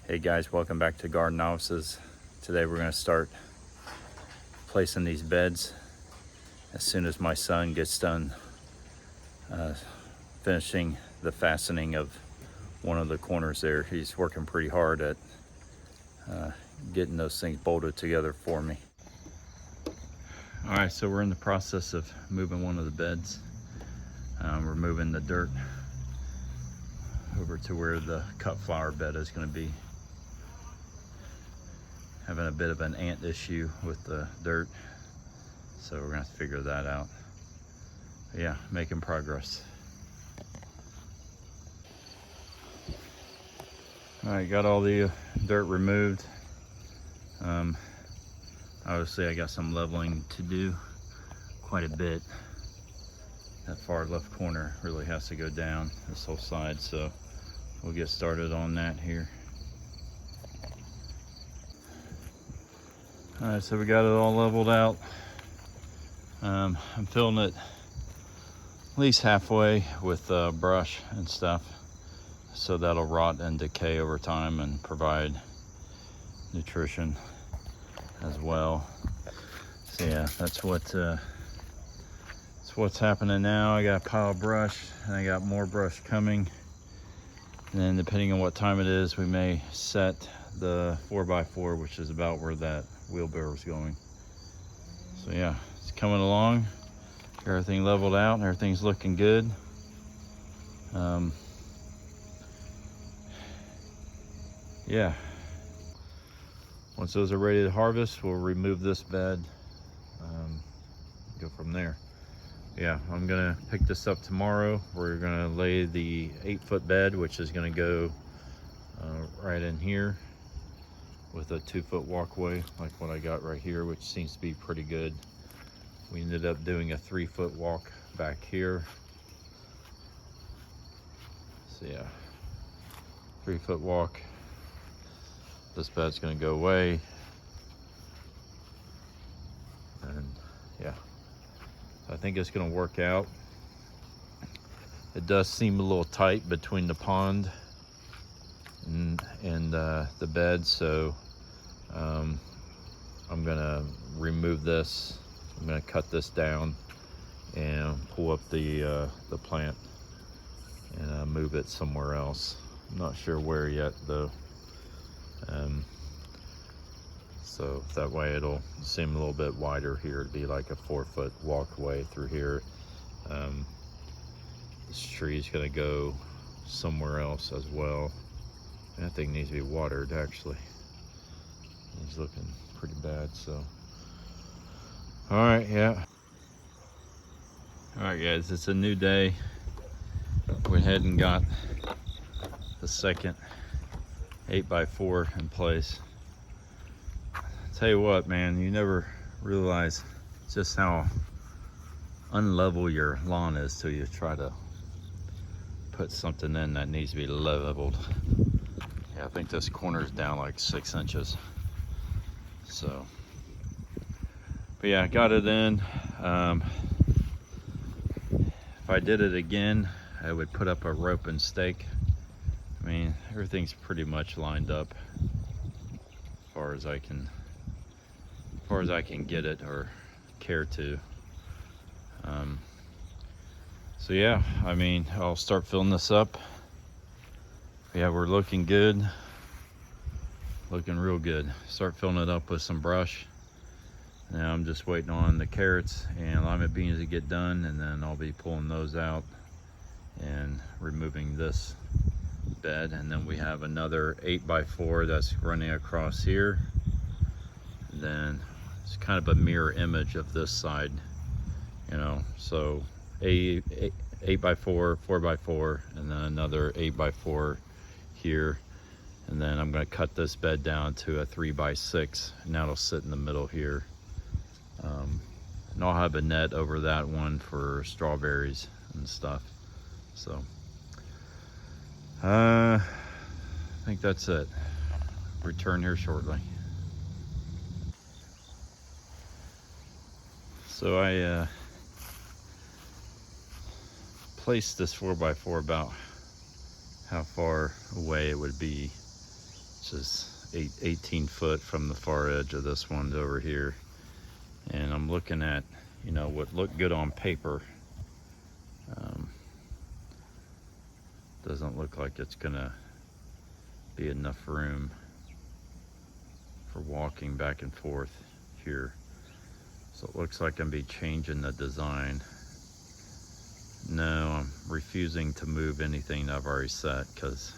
Hey guys, welcome back to Garden Novices. Today we're going to start placing these beds as soon as my son gets done finishing the fastening of one of the corners there. He's working pretty hard at getting those things bolted together for me. All right, so we're in the process of moving one of the beds. We're moving the dirt over to where the cut flower bed is going to be. Having a bit of an ant issue with the dirt, so we're gonna have to figure that out. But yeah, making progress. All right, got all the dirt removed. Obviously I got some leveling to do, quite a bit. That far left corner really has to go down, this whole side, so we'll get started on that here. All right, so we got it all leveled out. I'm filling it at least halfway with brush and stuff, so that'll rot and decay over time and provide nutrition as well. So yeah, that's what's happening now. I got a pile of brush and I got more brush coming. And then depending on what time it is, we may set the 4x4, which is about where that wheelbarrow is going. So yeah, it's coming along. Everything leveled out and everything's looking good. Yeah, once those are ready to harvest, we'll remove this bed, go from there. Yeah, I'm gonna pick this up tomorrow. We're gonna lay the 8-foot bed, which is gonna go right in here with a 2-foot walkway like what I got right here, which seems to be pretty good. We ended up doing a 3-foot walk back here. So yeah, 3-foot walk. This bed's gonna go away. And yeah, so I think it's gonna work out. It does seem a little tight between the pond and the bed, so I'm gonna remove this. I'm gonna cut this down and pull up the plant and move it somewhere else. I'm not sure where yet though. So that way it'll seem a little bit wider here. It'd be like a 4-foot walkway through here. This tree is gonna go somewhere else as well. That thing needs to be watered actually. He's looking pretty bad, so. All right, yeah. All right guys, it's a new day. Went ahead and got the second 8x4 in place. Tell you what, man, you never realize just how unlevel your lawn is till you try to put something in that needs to be leveled. Yeah, I think this corner's down like 6 inches. So, but yeah, got it in. If I did it again, I would put up a rope and stake. I mean, everything's pretty much lined up as far as I can get it or care to. So yeah, I mean, I'll start filling this up. Yeah, we're looking good, looking real good. Start filling it up with some brush. Now I'm just waiting on the carrots and lima beans to get done, and then I'll be pulling those out and removing this bed. And then we have another 8x4 that's running across here. And then it's kind of a mirror image of this side, you know, so 8x4, 4x4, and then another 8x4 here. And then I'm going to cut this bed down to a 3x6, and that'll sit in the middle here. And I'll have a net over that one for strawberries and stuff. So I think that's it. Return here shortly. So I placed this 4x4 about how far away it would be which is 18 foot from the far edge of this one to over here. And I'm looking at, you know, what looked good on paper. Doesn't look like it's gonna be enough room for walking back and forth here. So it looks like I'm be changing the design. No, I'm refusing to move anything that I've already set because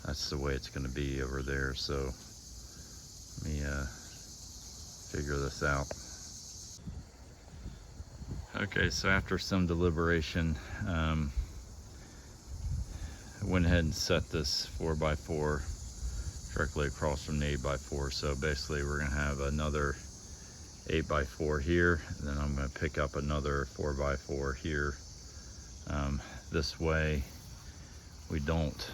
that's the way it's gonna be over there. So let me figure this out. Okay, so after some deliberation, I went ahead and set this 4x4 directly across from the 8x4. So basically we're gonna have another 8x4 here, and then I'm gonna pick up another 4x4 here. This way we don't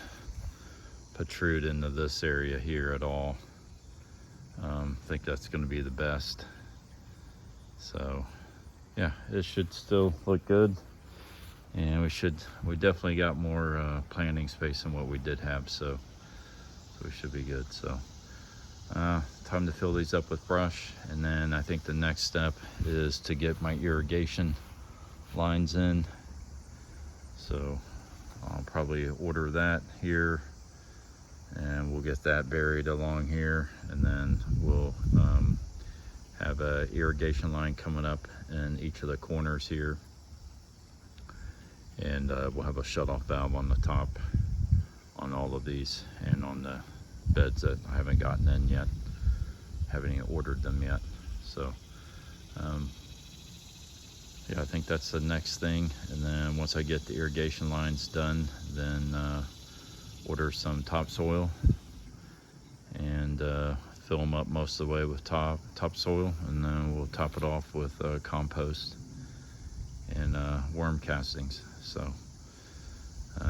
protrude into this area here at all. I think that's gonna be the best. So yeah, it should still look good. And we definitely got more planting space than what we did have, so we should be good. So time to fill these up with brush, and then I think the next step is to get my irrigation lines in. So I'll probably order that here, and we'll get that buried along here, and then we'll have a irrigation line coming up in each of the corners here. And we'll have a shutoff valve on the top on all of these, and on the beds that I haven't gotten in yet, haven't even ordered them yet. So yeah, I think that's the next thing. And then once I get the irrigation lines done, then order some topsoil and fill them up most of the way with topsoil, and then we'll top it off with compost and worm castings. So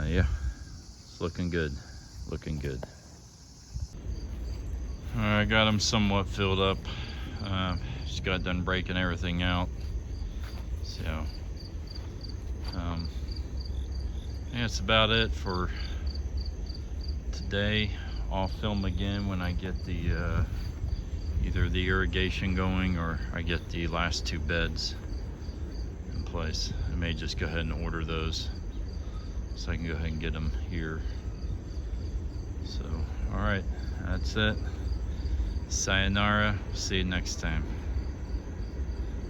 yeah, it's looking good, looking good. All right, I got them somewhat filled up. Just got done breaking everything out. So yeah, that's about it for today. I'll film again when I get the either the irrigation going, or I get the last two beds in place. I may just go ahead and order those so I can go ahead and get them here. So all right, that's it. Sayonara. See you next time.